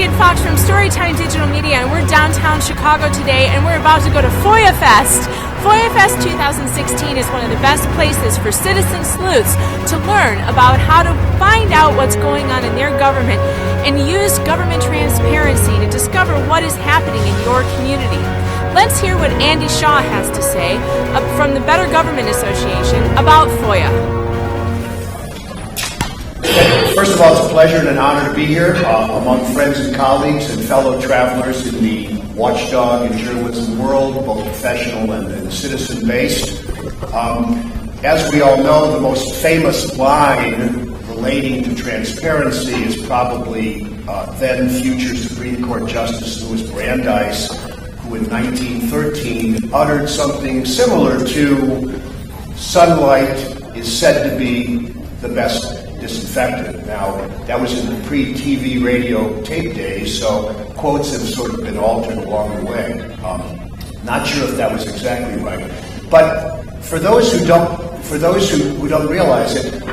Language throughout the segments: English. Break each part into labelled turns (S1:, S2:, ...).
S1: Megan Fox from Storytime Digital Media, and we're downtown Chicago today, and we're about to go to FOIA Fest. FOIA Fest 2016 is one of the best places for citizen sleuths to learn about how to find out what's going on in their government and use government transparency to discover what is happening in your community. Let's hear what Andy Shaw has to say from the Better Government Association about FOIA.
S2: First of all, it's a pleasure and an honor to be here among friends and colleagues and fellow travelers in the watchdog and journalism world, both professional and citizen-based. As we all know, the most famous line relating to transparency is probably then future Supreme Court Justice Louis Brandeis, who in 1913 uttered something similar to "sunlight is said to be the best disinfectant." Now, that was in the pre-TV radio tape days, so quotes have sort of been altered along the way. Not sure if that was exactly right, but for those who don't realize it,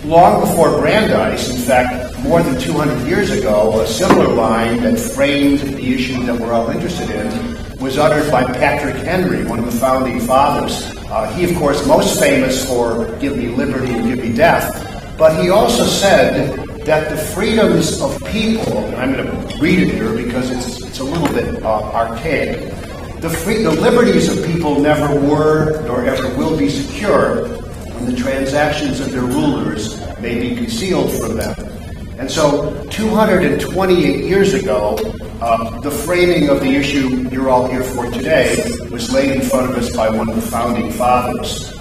S2: long before Brandeis, in fact, more than 200 years ago, a similar line that framed the issue that we're all interested in was uttered by Patrick Henry, one of the founding fathers. He, of course, most famous for "Give me liberty and give me death," but he also said that the freedoms of people, and I'm going to read it here because it's a little bit archaic, the liberties of people never were nor ever will be secure when the transactions of their rulers may be concealed from them. And so 228 years ago, the framing of the issue you're all here for today was laid in front of us by one of the founding fathers.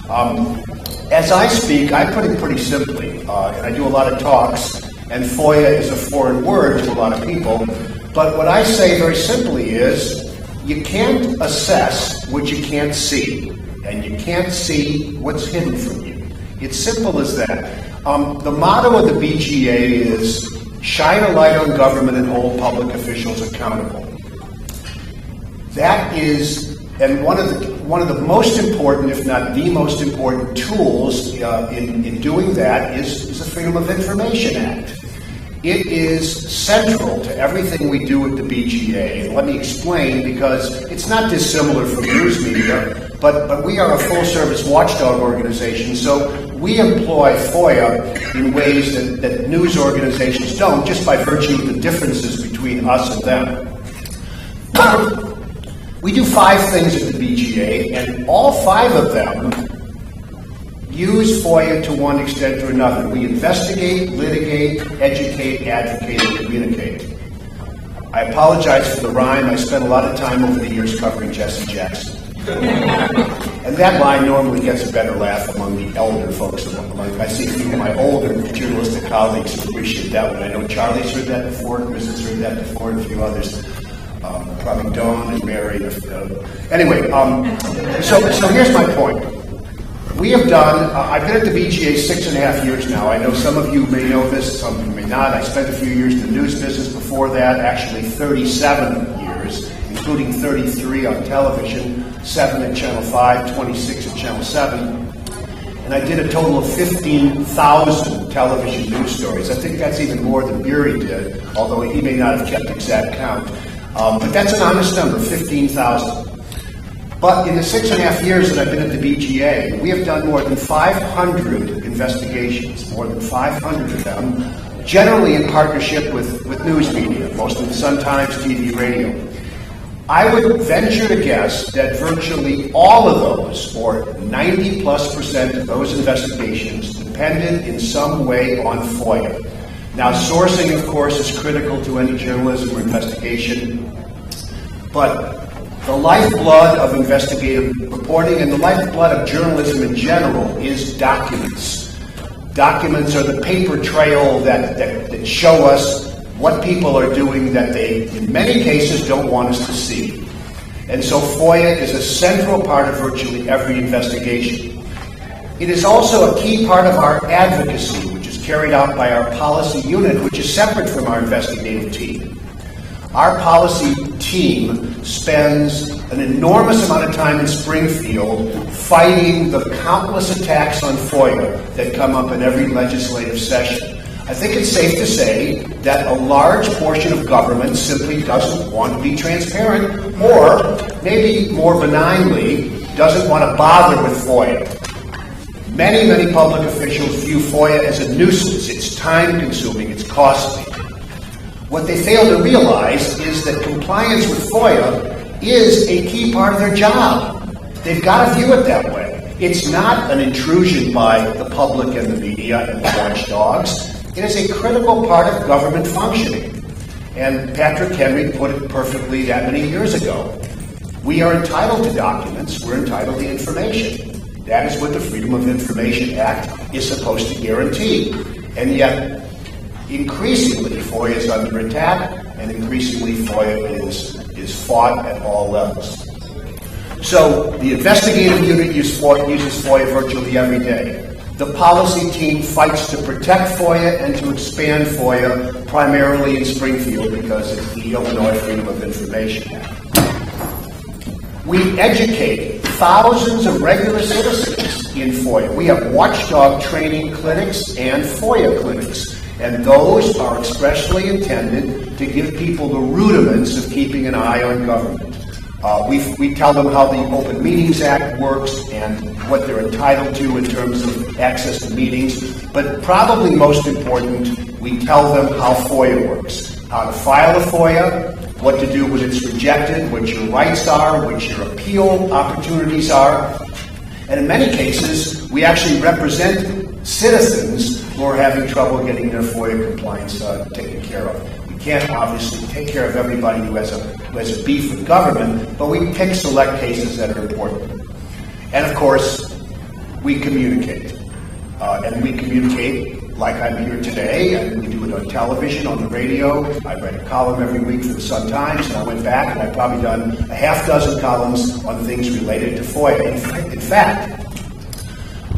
S2: As I speak, I put it pretty simply, and I do a lot of talks, and FOIA is a foreign word to a lot of people, but what I say very simply is, you can't assess what you can't see, and you can't see what's hidden from you. It's simple as that. The motto of the BGA is shine a light on government and hold public officials accountable. That is, and one of the most important, if not the most important tools in doing that is the Freedom of Information Act. It is central to everything we do at the BGA. And let me explain, because it's not dissimilar from news media, but we are a full-service watchdog organization, so we employ FOIA in ways that news organizations don't, just by virtue of the differences between us and them. We do 5 things at the BGA, and all 5 of them use FOIA to one extent or another. We investigate, litigate, educate, advocate, and communicate. I apologize for the rhyme. I spent a lot of time over the years covering Jesse Jackson. And that line normally gets a better laugh among the elder folks. I see a few of my older journalistic colleagues who appreciate that one. I know Charlie's heard that before, Chris has heard that before, and a few others. Probably Dawn and Mary. Anyway, so here's my point. We have done, I've been at the BGA 6.5 years now. I know some of you may know this, some of you may not. I spent a few years in the news business before that, actually 37 years, including 33 on television, 7 at Channel 5, 26 at Channel 7. And I did a total of 15,000 television news stories. I think that's even more than Bury did, although he may not have kept exact count. But that's an honest number, 15,000. But in the 6.5 years that I've been at the BGA, we have done more than 500 investigations, more than 500 of them, generally in partnership with news media, most of the Sun-Times, TV, radio. I would venture to guess that virtually all of those, or 90+% of those investigations, depended in some way on FOIA. Now, sourcing, of course, is critical to any journalism or investigation, but the lifeblood of investigative reporting and the lifeblood of journalism in general is documents. Documents are the paper trail that show us what people are doing that they, in many cases, don't want us to see. And so FOIA is a central part of virtually every investigation. It is also a key part of our advocacy, which is carried out by our policy unit, which is separate from our investigative team. Our policy team spends an enormous amount of time in Springfield fighting the countless attacks on FOIA that come up in every legislative session. I think it's safe to say that a large portion of government simply doesn't want to be transparent, or maybe more benignly, doesn't want to bother with FOIA. Many public officials view FOIA as a nuisance. It's time-consuming, it's costly. What they fail to realize is that compliance with FOIA is a key part of their job. They've got to view it that way. It's not an intrusion by the public and the media and the watchdogs. It is a critical part of government functioning. And Patrick Henry put it perfectly that many years ago. We are entitled to documents. We're entitled to information. That is what the Freedom of Information Act is supposed to guarantee. And yet, increasingly, FOIA is under attack, and increasingly, FOIA is fought at all levels. So, the investigative unit uses FOIA virtually every day. The policy team fights to protect FOIA and to expand FOIA, primarily in Springfield, because it's the Illinois Freedom of Information Act. We educate thousands of regular citizens in FOIA. We have watchdog training clinics and FOIA clinics, and those are expressly intended to give people the rudiments of keeping an eye on government. We tell them how the Open Meetings Act works and what they're entitled to in terms of access to meetings, but probably most important, we tell them how FOIA works, how to file a FOIA, what to do when it's rejected, what your rights are, what your appeal opportunities are. And in many cases, we actually represent citizens who are having trouble getting their FOIA compliance taken care of. We can't obviously take care of everybody who has a beef with government, but we pick select cases that are important. And of course, we communicate. And we communicate like I'm here today, and we do it on television, on the radio. I write a column every week for the Sun-Times, and I went back and I've probably done a half dozen columns on things related to FOIA. In fact,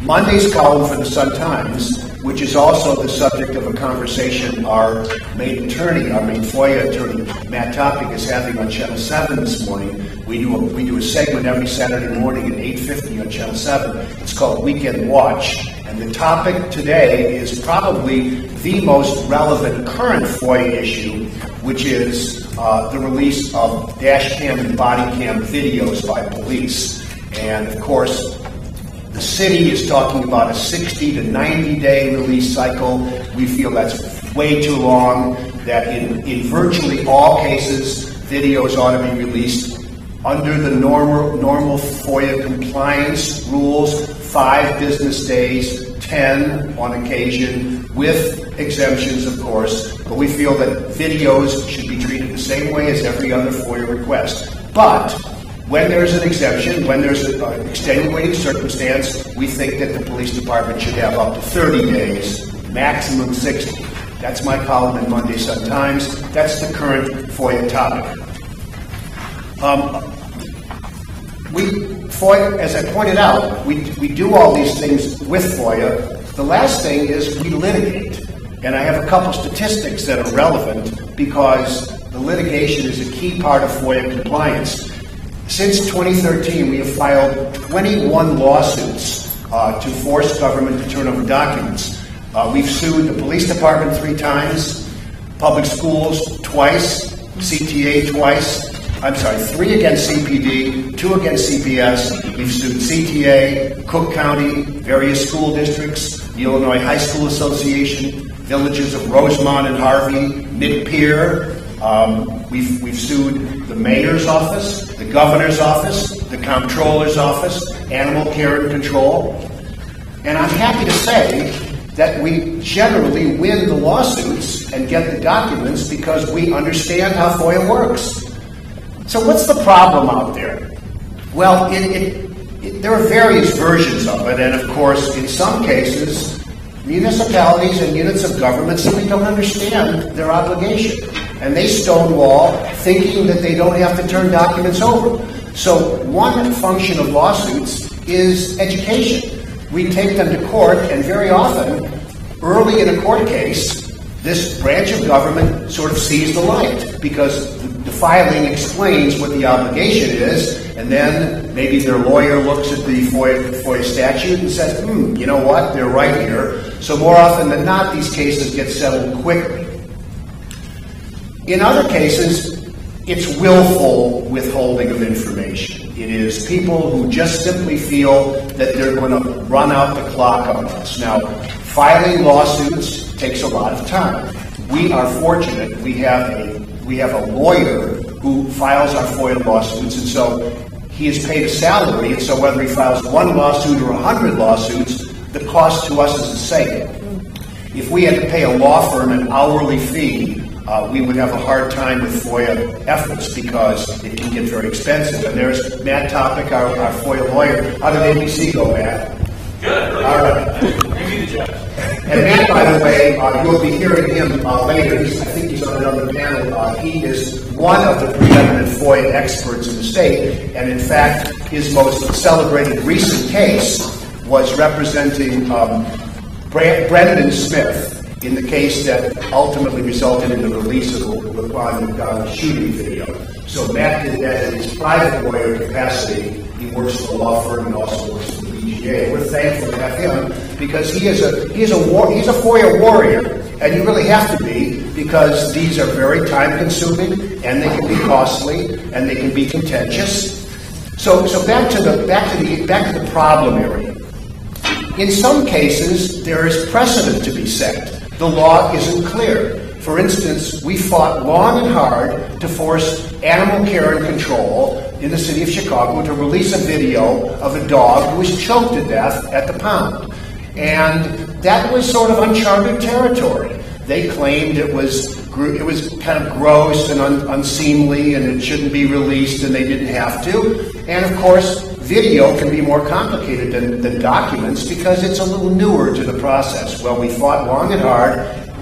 S2: Monday's column for the Sun-Times, which is also the subject of a conversation our main FOIA attorney, Matt Topic, is having on Channel 7 this morning. We do a segment every Saturday morning at 8:50 on Channel 7. It's called Weekend Watch. And the topic today is probably the most relevant current FOIA issue, which is the release of dash cam and body cam videos by police. And of course, the city is talking about a 60 to 90 day release cycle. We feel that's way too long, that in virtually all cases, videos ought to be released under the normal FOIA compliance rules, 5 business days, 10 on occasion, with exemptions, of course. But we feel that videos should be treated the same way as every other FOIA request. But when there's an exemption, when there's an extenuating circumstance, we think that the police department should have up to 30 days, maximum 60. That's my column in Monday Sun-Times. That's the current FOIA topic. FOIA, as I pointed out, we do all these things with FOIA. The last thing is we litigate. And I have a couple statistics that are relevant because the litigation is a key part of FOIA compliance. Since 2013, we have filed 21 lawsuits to force government to turn over documents. We've sued the police department 3 times, public schools twice, CTA twice. 3 against CPD, 2 against CPS. We've sued CTA, Cook County, various school districts, the Illinois High School Association, villages of Rosemont and Harvey, Mid-Pier. We've sued the mayor's office, the governor's office, the comptroller's office, Animal Care and Control. And I'm happy to say that we generally win the lawsuits and get the documents because we understand how FOIA works. So what's the problem out there? Well, there are various versions of it, and of course, in some cases, municipalities and units of government simply don't understand their obligation, and they stonewall, thinking that they don't have to turn documents over. So one function of lawsuits is education. We take them to court, and very often, early in a court case, this branch of government sort of sees the light, because the filing explains what the obligation is, And then maybe their lawyer looks at the FOIA statute and says, you know what, they're right here. So more often than not, these cases get settled quickly. In other cases, it's willful withholding of information. It is people who just simply feel that they're going to run out the clock on us. Now, filing lawsuits takes a lot of time. We are fortunate. We have a lawyer who files our FOIA lawsuits, and so he is paid a salary, and so whether he files one lawsuit or 100 lawsuits, the cost to us is the same. If we had to pay a law firm an hourly fee, we would have a hard time with FOIA efforts because it can get very expensive. And there's Matt Topic, our FOIA lawyer. How did ABC go, Matt?
S3: Good. Really
S2: All right. And Matt, by the way, you'll be hearing him later. I think he's on another panel. He is one of the preeminent FOIA experts in the state, and in fact, his most celebrated recent case was representing Brendan Smith in the case that ultimately resulted in the release of the Laquan shooting video. So Matt did that in his private lawyer capacity. He works for a law firm and also works for the BGA. We're thankful to have him because he's a FOIA warrior, and you really have to be because these are very time-consuming and they can be costly and they can be contentious. So back to the problem area. In some cases, there is precedent to be set. The law isn't clear. For instance, we fought long and hard to force animal care and control in the city of Chicago to release a video of a dog who was choked to death at the pound. And that was sort of uncharted territory. They claimed it was kind of gross and unseemly and it shouldn't be released and they didn't have to. And of course, video can be more complicated than documents because it's a little newer to the process. Well, we fought long and hard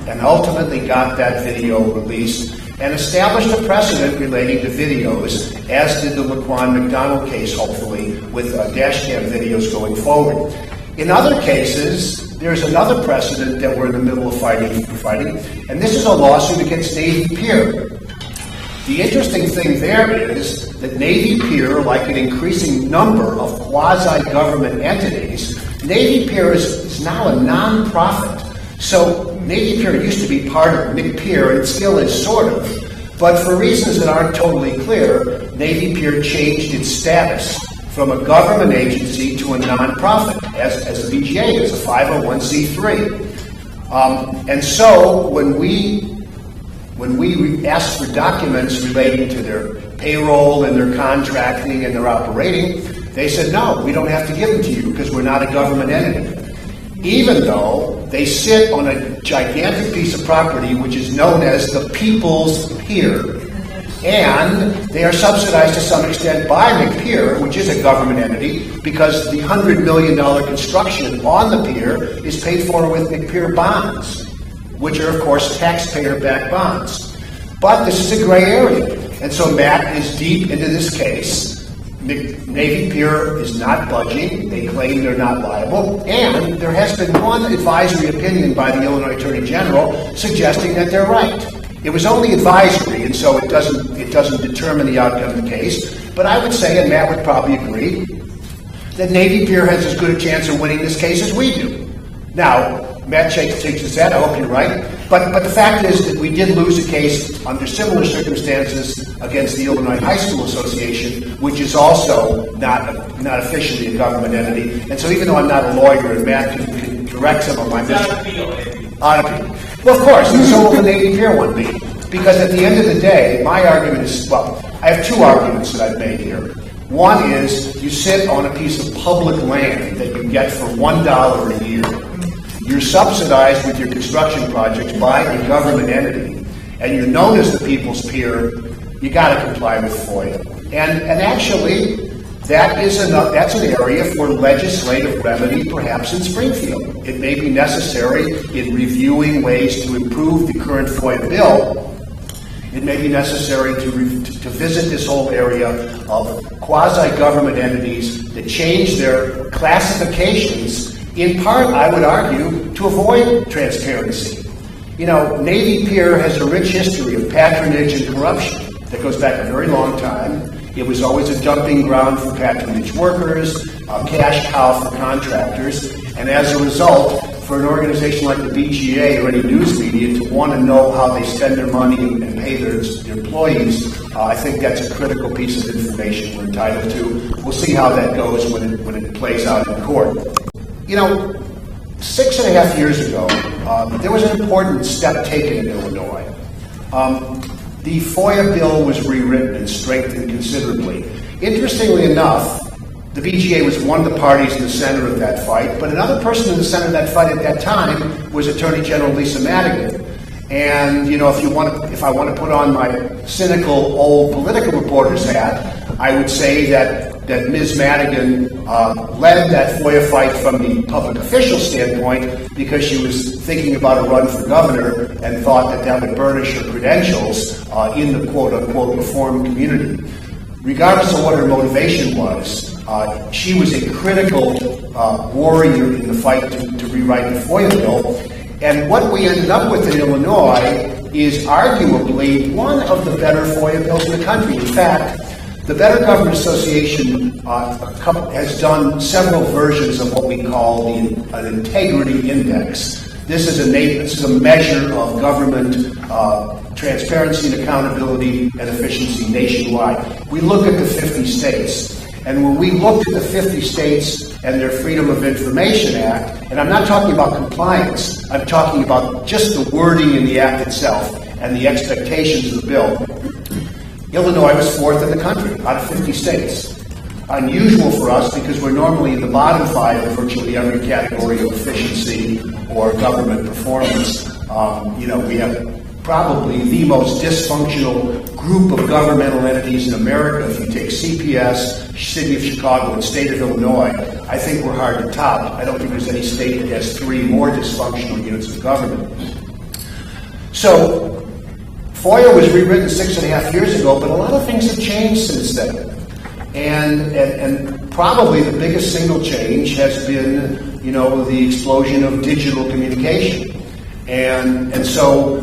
S2: and ultimately got that video released and established a precedent relating to videos, as did the Laquan McDonald case, hopefully, with dash cam videos going forward. In other cases, there's another precedent that we're in the middle of fighting, and this is a lawsuit against Navy Pier. The interesting thing there is that Navy Pier, like an increasing number of quasi-government entities, Navy Pier is now a non-profit. So Navy Pier used to be part of McPier and still is sort of, but for reasons that aren't totally clear, Navy Pier changed its status from a government agency to a non-profit, as the BGA is, a 501c3. And so when we asked for documents relating to their payroll and their contracting and their operating, they said, no, we don't have to give them to you because we're not a government entity. Even though they sit on a gigantic piece of property which is known as the People's Pier. And they are subsidized to some extent by McPier, which is a government entity, because the $100 million construction on the pier is paid for with McPier bonds, which are, of course, taxpayer-backed bonds. But this is a gray area. And so Matt is deep into this case. Navy Pier is not budging. They claim they're not liable. And there has been one advisory opinion by the Illinois Attorney General suggesting that they're right. It was only advisory, and so it doesn't determine the outcome of the case. But I would say, and Matt would probably agree, that Navy Pier has as good a chance of winning this case as we do. Now, Matt shakes his head. I hope you're right. But the fact is that we did lose a case under similar circumstances against the Illinois High School Association, which is also not officially a government entity. And so even though I'm not a lawyer, and Matt can correct some of my mistakes. Well, of course, and so will the Navy Pier one be. Because at the end of the day, my argument is, well, I have two arguments that I've made here. One is you sit on a piece of public land that you get for $1 a year. You're subsidized with your construction projects by a government entity, and you're known as the People's Pier. You got to comply with FOIA. And actually, that's an area for legislative remedy, perhaps in Springfield. It may be necessary in reviewing ways to improve the current FOIA bill. It may be necessary to visit this whole area of quasi-government entities that change their classifications, in part, I would argue, to avoid transparency. You know, Navy Pier has a rich history of patronage and corruption that goes back a very long time. It was always a dumping ground for patronage workers, a cash cow for contractors, and as a result, for an organization like the BGA or any news media to want to know how they spend their money and pay their employees, I think that's a critical piece of information we're entitled to. We'll see how that goes when it plays out in court. You know, 6.5 years ago, there was an important step taken in Illinois. The FOIA bill was rewritten and strengthened considerably. Interestingly enough, the BGA was one of the parties in the center of that fight, but another person in the center of that fight at that time was Attorney General Lisa Madigan. And, you know, if I want to put on my cynical old political reporter's hat, I would say that Ms. Madigan led that FOIA fight from the public official standpoint because she was thinking about a run for governor and thought that would burnish her credentials in the quote-unquote reform community. Regardless of what her motivation was, she was a critical warrior in the fight to rewrite the FOIA bill. And what we ended up with in Illinois is arguably one of the better FOIA bills in the country. In fact, the Better Government Association has done several versions of what we call an integrity index. This is a measure of government transparency and accountability and efficiency nationwide. We look at the 50 states. And when we looked at the 50 states and their Freedom of Information Act, and I'm not talking about compliance, I'm talking about just the wording in the act itself and the expectations of the bill, Illinois was fourth in the country out of 50 states. Unusual for us because we're normally in the bottom five of virtually every category of efficiency or government performance. We have probably the most dysfunctional group of governmental entities in America. If you take CPS, City of Chicago, and State of Illinois, I think we're hard to top. I don't think there's any state that has three more dysfunctional units of government. So, FOIA was rewritten 6.5 years ago, but a lot of things have changed since then. And probably the biggest single change has been, the explosion of digital communication. And so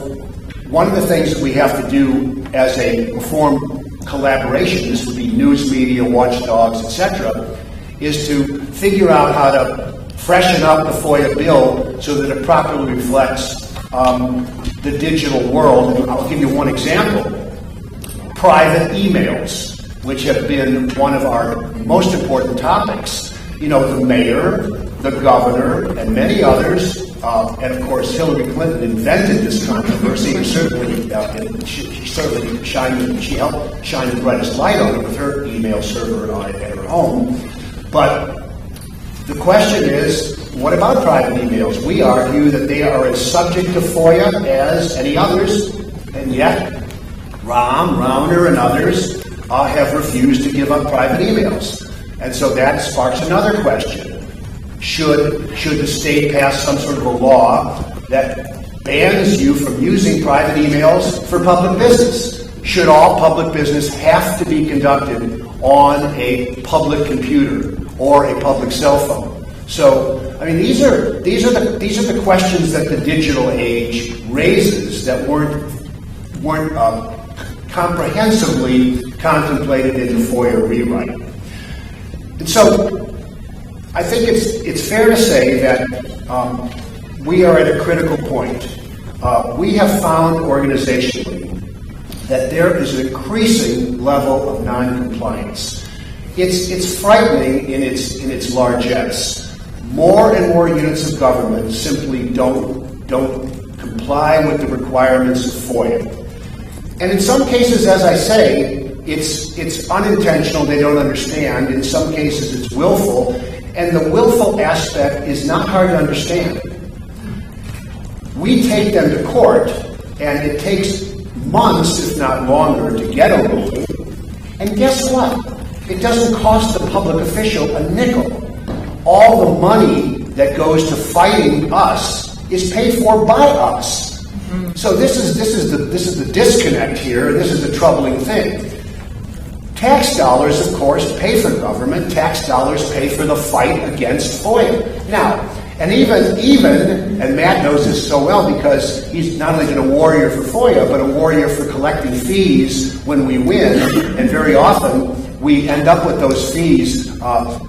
S2: one of the things that we have to do as a reform collaboration, this would be news media, watchdogs, etc., is to figure out how to freshen up the FOIA bill so that it properly reflects the digital world. And I'll give you one example. Private emails, which have been one of our most important topics. The mayor, the governor, and many others, and of course Hillary Clinton invented this controversy, and she helped shine the brightest light on it with her email server at her home. But the question is, what about private emails? We argue that they are as subject to FOIA as any others, and yet Rauner, and others have refused to give up private emails. And so that sparks another question. Should the state pass some sort of a law that bans you from using private emails for public business? Should all public business have to be conducted on a public computer or a public cell phone? So, these are the questions that the digital age raises that weren't comprehensively contemplated in the FOIA rewrite. And so, I think it's fair to say that we are at a critical point. We have found organizationally that there is an increasing level of non-compliance. It's frightening in its largesse. More and more units of government simply don't comply with the requirements of FOIA. And in some cases, as I say, it's unintentional, they don't understand. In some cases, it's willful. And the willful aspect is not hard to understand. We take them to court, and it takes months, if not longer, to get a ruling. And guess what? It doesn't cost the public official a nickel. All the money that goes to fighting us is paid for by us. So this is the disconnect here, and this is the troubling thing. Tax dollars, of course, pay for government. Tax dollars pay for the fight against FOIA. Now, And even, and Matt knows this so well because he's not only been a warrior for FOIA, but a warrior for collecting fees when we win, and very often we end up with those fees.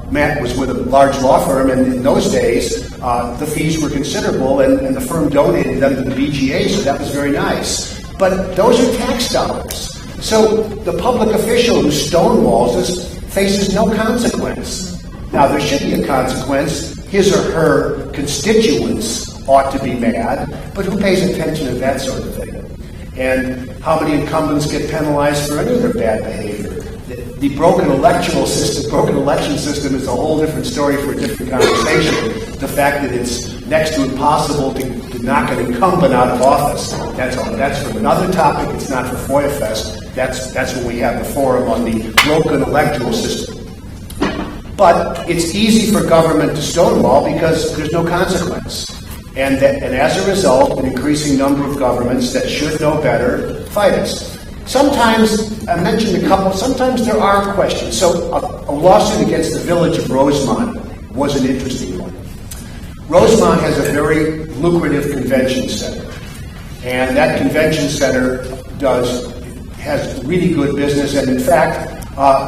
S2: Matt was with a large law firm, and in those days, the fees were considerable, and the firm donated them to the BGA, so that was very nice. But those are tax dollars. So the public official who stonewalls us faces no consequence. Now, there should be a consequence. His or her constituents ought to be mad, but who pays attention to that sort of thing? And how many incumbents get penalized for any of their bad behavior? The broken election system is a whole different story for a different conversation. The fact that it's next to impossible to knock an incumbent out of office, that's for another topic. It's not for FOIA Fest. That's when we have the forum on the broken electoral system. But it's easy for government to stonewall because there's no consequence. And as a result, an increasing number of governments that should know better fight us. Sometimes, I mentioned a couple, sometimes there are questions. So a lawsuit against the village of Rosemont was an interesting one. Rosemont has a very lucrative convention center. And that convention center has really good business. And in fact,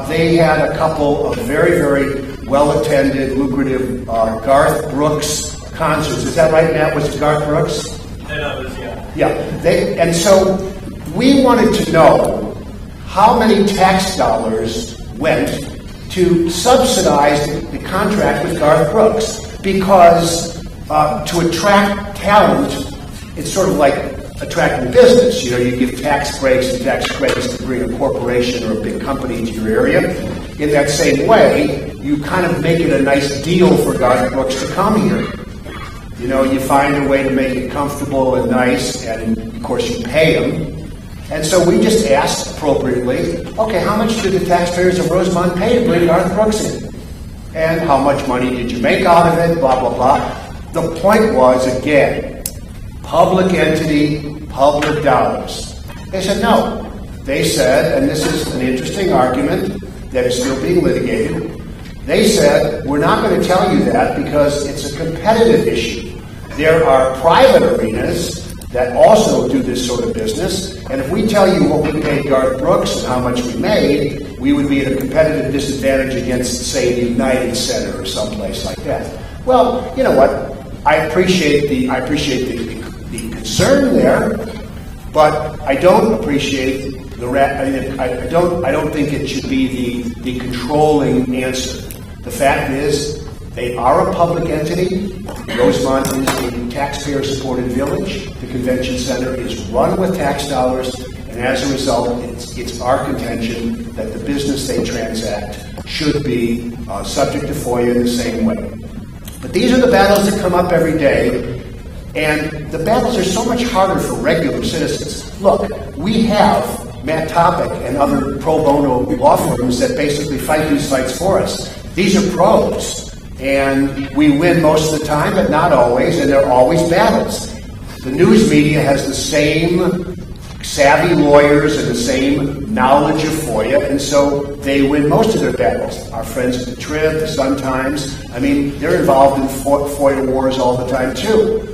S2: they had a couple of very, very well-attended, lucrative Garth Brooks concerts. Is that right, Matt? Was it Garth Brooks? Yeah. And so we wanted to know how many tax dollars went to subsidize the contract with Garth Brooks, because to attract talent, it's sort of like attracting business. You know, you give tax breaks and tax credits to bring a corporation or a big company to your area. In that same way, you kind of make it a nice deal for Garth Brooks to come here. You know, you find a way to make it comfortable and nice, and of course you pay them. And so we just asked appropriately, okay, how much did the taxpayers of Rosemont pay to bring Garth Brooks in? And how much money did you make out of it? Blah, blah, blah. The point was, again, public entity, public dollars. They said no. They said, and this is an interesting argument that is still being litigated, they said, we're not going to tell you that because it's a competitive issue. There are private arenas that also do this sort of business, and if we tell you what we paid Garth Brooks and how much we made, we would be at a competitive disadvantage against, say, the United Center or someplace like that. Well, you know what? I appreciate the concern there, but I don't appreciate I don't think it should be the controlling answer. The fact is, they are a public entity. Rosemont is a taxpayer-supported village. The convention center is run with tax dollars, and as a result, it's our contention that the business they transact should be subject to FOIA in the same way. But these are the battles that come up every day, and the battles are so much harder for regular citizens. Look, we have Matt Topic and other pro bono law firms that basically fight these fights for us. These are pros, and we win most of the time, but not always, and there are always battles. The news media has the same savvy lawyers and the same knowledge of FOIA, and so they win most of their battles. Our friends at the Trib, the Sun-Times, I mean, they're involved in FOIA wars all the time, too.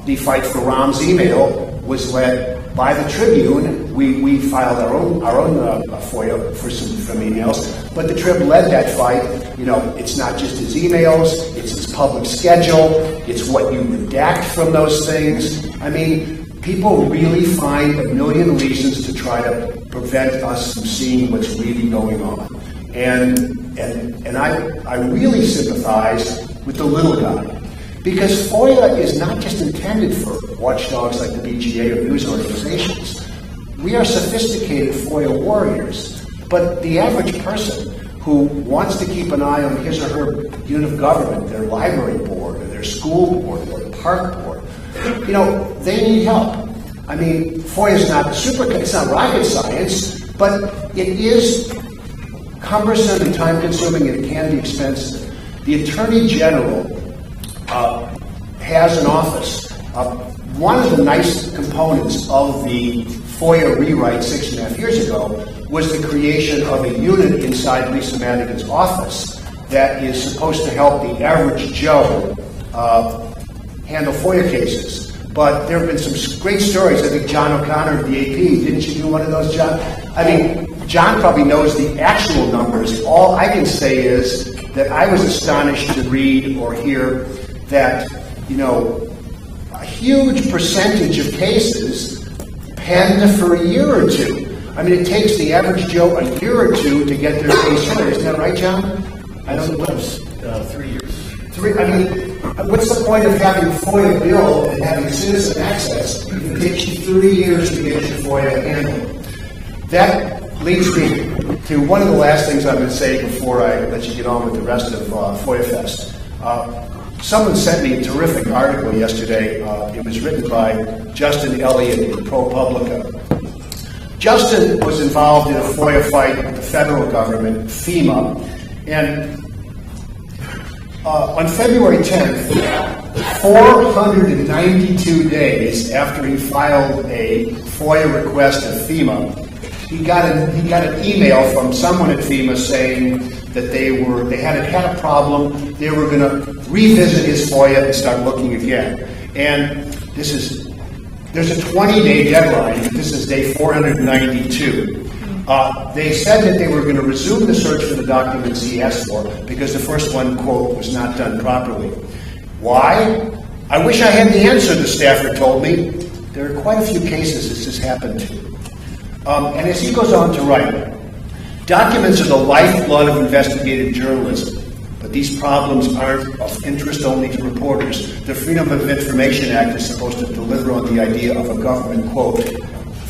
S2: The fight for Rahm's email was led by the Tribune. We filed our own FOIA for some emails, but the Trib led that fight. You know, it's not just his emails, it's his public schedule, it's what you redact from those things. I mean, people really find a million reasons to try to prevent us from seeing what's really going on. And I really sympathize with the little guy. Because FOIA is not just intended for watchdogs like the BGA or news organizations. We are sophisticated FOIA warriors. But the average person who wants to keep an eye on his or her unit of government, their library board, or their school board, or the park board, you know, they need help. I mean, FOIA is not it's not rocket science, but it is cumbersome and time-consuming, and it can be expensive. The Attorney General has an office. One of the nice components of the FOIA rewrite 6.5 years ago was the creation of a unit inside Lisa Madigan's office that is supposed to help the average Joe handle FOIA cases. But there have been some great stories. I think John O'Connor of the AP, didn't you do one of those, John? I mean, John probably knows the actual numbers. All I can say is that I was astonished to read or hear that, a huge percentage of cases penned for a year or two. I mean, it takes the average Joe a year or two to get their case heard. Isn't that right, John? I don't know.
S3: 3 years.
S2: I mean, what's the point of having FOIA bill and having citizen access if it takes you 3 years to get your FOIA handled? That leads me to one of the last things I'm going to say before I let you get on with the rest of FOIA Fest. Someone sent me a terrific article yesterday. It was written by Justin Elliott in ProPublica. Justin was involved in a FOIA fight with the federal government, FEMA, and on February 10th, 492 days after he filed a FOIA request at FEMA, he got an email from someone at FEMA saying that they had a problem. They were going to revisit his FOIA and start looking again. And there's a 20-day deadline. This is day 492. They said that they were going to resume the search for the documents he asked for because the first one, quote, was not done properly. Why? I wish I had the answer, the staffer told me. There are quite a few cases this has happened to. And as he goes on to write, documents are the lifeblood of investigative journalism, but these problems aren't of interest only to reporters. The Freedom of Information Act is supposed to deliver on the idea of a government, quote,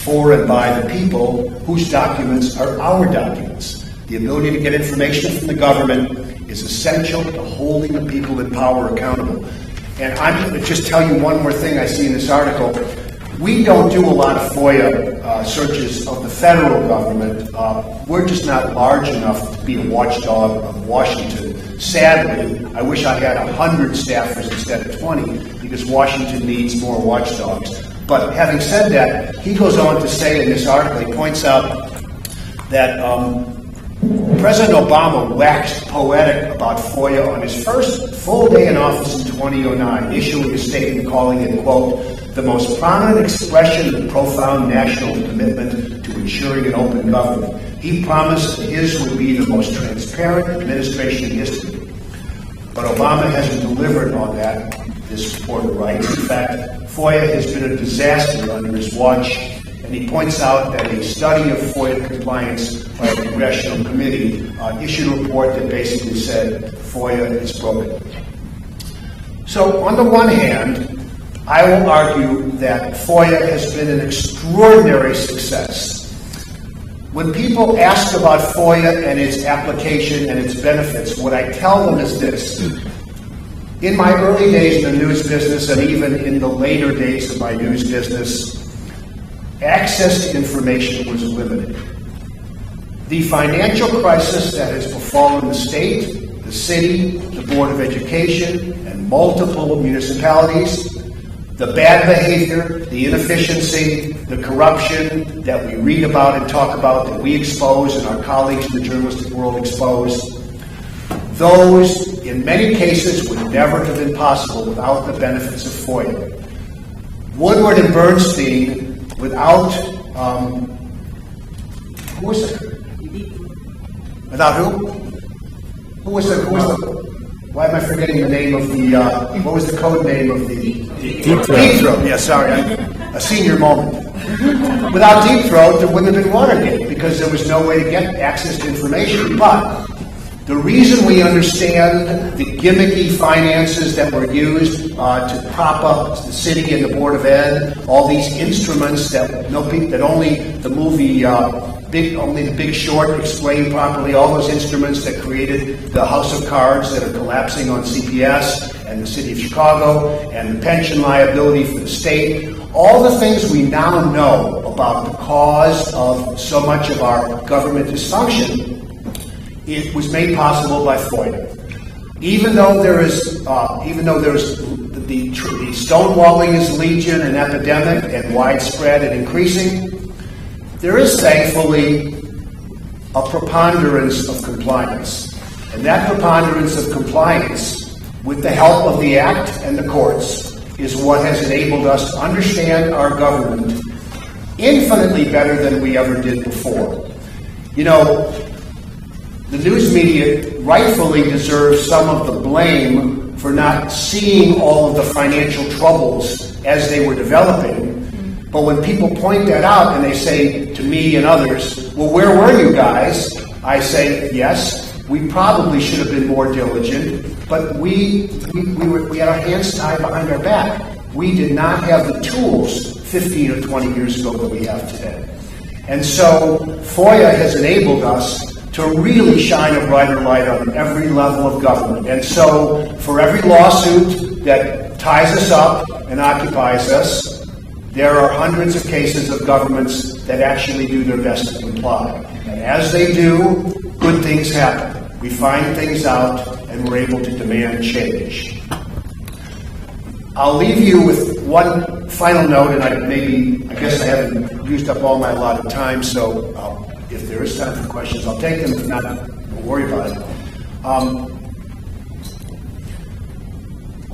S2: for and by the people whose documents are our documents. The ability to get information from the government is essential to holding the people in power accountable. And I'm going to just tell you one more thing I see in this article. We don't do a lot of FOIA searches of the federal government. We're just not large enough to be a watchdog of Washington. Sadly, I wish I had 100 staffers instead of 20 because Washington needs more watchdogs. But having said that, he goes on to say in this article, he points out that President Obama waxed poetic about FOIA on his first full day in office in 2009, issuing a statement calling it, quote, the most prominent expression of profound national commitment to ensuring an open government. He promised that his would be the most transparent administration in history. But Obama hasn't delivered on that, this reporter writes. In fact, FOIA has been a disaster under his watch, and he points out that a study of FOIA compliance by a congressional committee issued a report that basically said FOIA is broken. So on the one hand, I will argue that FOIA has been an extraordinary success. When people ask about FOIA and its application and its benefits, what I tell them is this. In my early days in the news business, and even in the later days of my news business, access to information was limited. The financial crisis that has befallen the state, the city, the Board of Education, and multiple municipalities, the bad behavior, the inefficiency, the corruption that we read about and talk about, that we expose and our colleagues in the journalistic world expose, those, in many cases, would never have been possible without the benefits of FOIA. Woodward and Bernstein, without, who was it? Without who? Who was the, why am I forgetting the name of the, what was the code name of the? Deep Throat. Yeah, sorry, a senior moment. Without Deep Throat, there wouldn't have been Watergate because there was no way to get access to information. But the reason we understand the gimmicky finances that were used to prop up the city and the Board of Ed, all these instruments that only the movie only The Big Short explained properly, all those instruments that created the house of cards that are collapsing on CPS and the city of Chicago, and the pension liability for the state, all the things we now know about the cause of so much of our government dysfunction, it was made possible by FOIA. Even though there's the stonewalling is legion and epidemic and widespread and increasing, there is thankfully a preponderance of compliance. And that preponderance of compliance with the help of the Act and the courts, is what has enabled us to understand our government infinitely better than we ever did before. You know, the news media rightfully deserves some of the blame for not seeing all of the financial troubles as they were developing. But when people point that out and they say to me and others, well, where were you guys? I say, yes, we probably should have been more diligent, but we had our hands tied behind our back. We did not have the tools 15 or 20 years ago that we have today. And so FOIA has enabled us to really shine a brighter light on every level of government. And so for every lawsuit that ties us up and occupies us, there are hundreds of cases of governments that actually do their best to comply. And as they do, good things happen. We find things out and we're able to demand change. I'll leave you with one final note, and I guess I haven't used up all my allotted time, so if there is time for questions, I'll take them. If not, don't worry about it.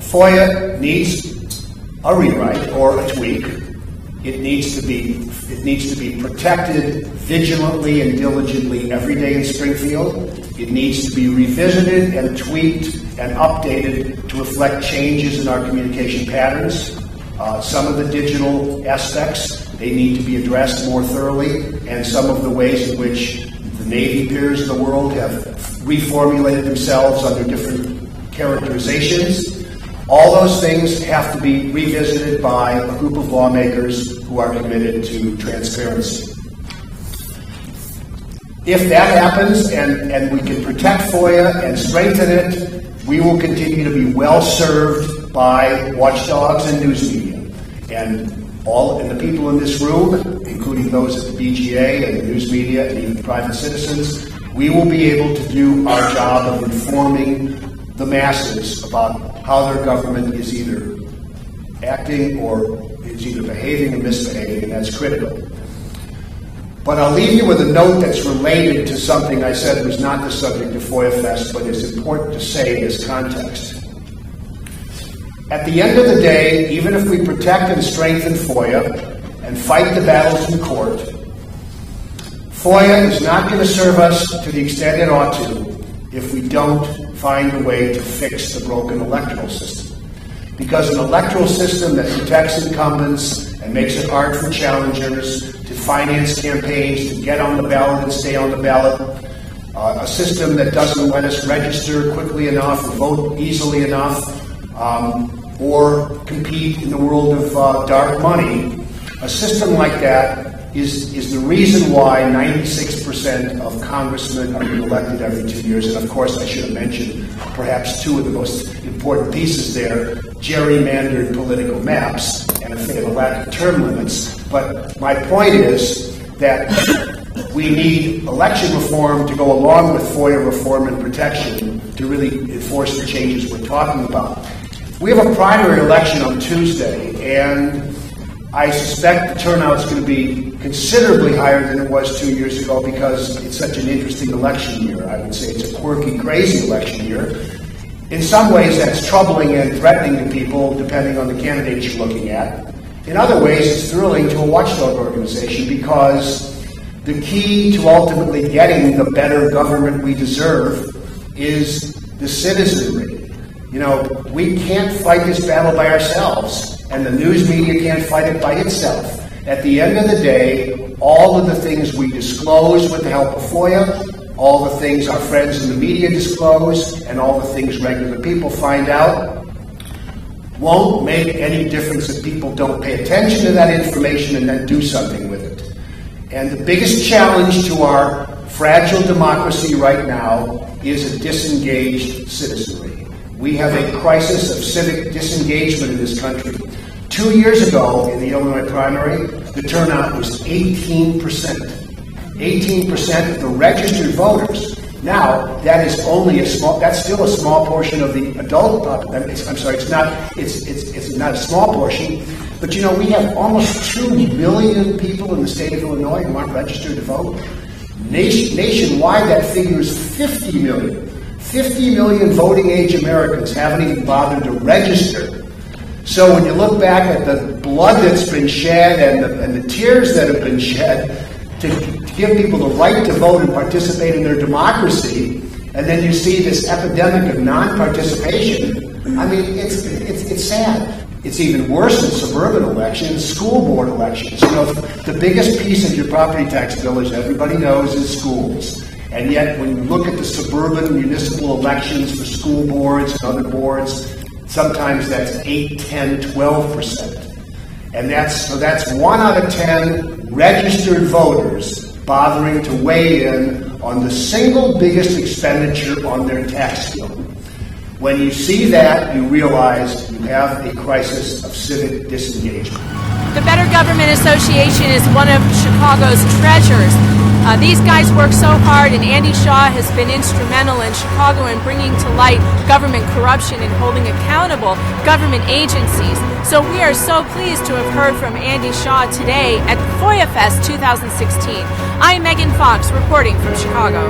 S2: FOIA needs a rewrite or a tweak. It needs to be protected vigilantly and diligently every day in Springfield. It needs to be revisited and tweaked and updated to reflect changes in our communication patterns. Some of the digital aspects, they need to be addressed more thoroughly, and some of the ways in which the Navy peers of the world have reformulated themselves under different characterizations. All those things have to be revisited by a group of lawmakers who are committed to transparency. If that happens and we can protect FOIA and strengthen it, we will continue to be well served by watchdogs and news media. And the people in this room, including those at the BGA and the news media and even private citizens, we will be able to do our job of informing the masses about how their government is either acting or is either behaving or misbehaving, and that's critical. But I'll leave you with a note that's related to something I said was not the subject of FOIA Fest, but is important to say in this context. At the end of the day, even if we protect and strengthen FOIA and fight the battles in court, FOIA is not going to serve us to the extent it ought to if we don't find a way to fix the broken electoral system. Because an electoral system that protects incumbents and makes it hard for challengers to finance campaigns, to get on the ballot and stay on the ballot, a system that doesn't let us register quickly enough or vote easily enough, or compete in the world of dark money, a system like that is the reason why 96% of congressmen are elected every 2 years. And of course, I should have mentioned perhaps two of the most important pieces there: gerrymandered political maps and a lack of term limits. But my point is that we need election reform to go along with FOIA reform and protection to really enforce the changes we're talking about. We have a primary election on Tuesday, and I suspect the turnout is going to be considerably higher than it was 2 years ago because it's such an interesting election year. I would say it's a quirky, crazy election year. In some ways, that's troubling and threatening to people, depending on the candidates you're looking at. In other ways, it's thrilling to a watchdog organization because the key to ultimately getting the better government we deserve is the citizenry. You know, we can't fight this battle by ourselves, and the news media can't fight it by itself. At the end of the day, all of the things we disclose with the help of FOIA, all the things our friends in the media disclose, and all the things regular people find out, won't make any difference if people don't pay attention to that information and then do something with it. And the biggest challenge to our fragile democracy right now is a disengaged citizenry. We have a crisis of civic disengagement in this country. 2 years ago, in the Illinois primary, the turnout was 18%. 18% of the registered voters. Now, that's still a small portion of the adult population. I'm sorry, it's not a small portion. But you know, we have almost 2 million people in the state of Illinois who aren't registered to vote. Nationwide, that figure is 50 million. 50 million voting age Americans haven't even bothered to register. So when you look back at the blood that's been shed and the tears that have been shed to give people the right to vote and participate in their democracy, and then you see this epidemic of non-participation, I mean, it's sad. It's even worse in suburban elections, school board elections. You know, the biggest piece of your property tax bill, as everybody knows, is schools. And yet, when you look at the suburban municipal elections for school boards and other boards, sometimes that's 8, 10, 12%. And that's 1 out of 10 registered voters bothering to weigh in on the single biggest expenditure on their tax bill. When you see that, you realize you have a crisis of civic disengagement.
S1: The Better Government Association is one of Chicago's treasures. These guys work so hard, and Andy Shaw has been instrumental in Chicago in bringing to light government corruption and holding accountable government agencies. So we are so pleased to have heard from Andy Shaw today at FOIA Fest 2016. I'm Megan Fox, reporting from Chicago.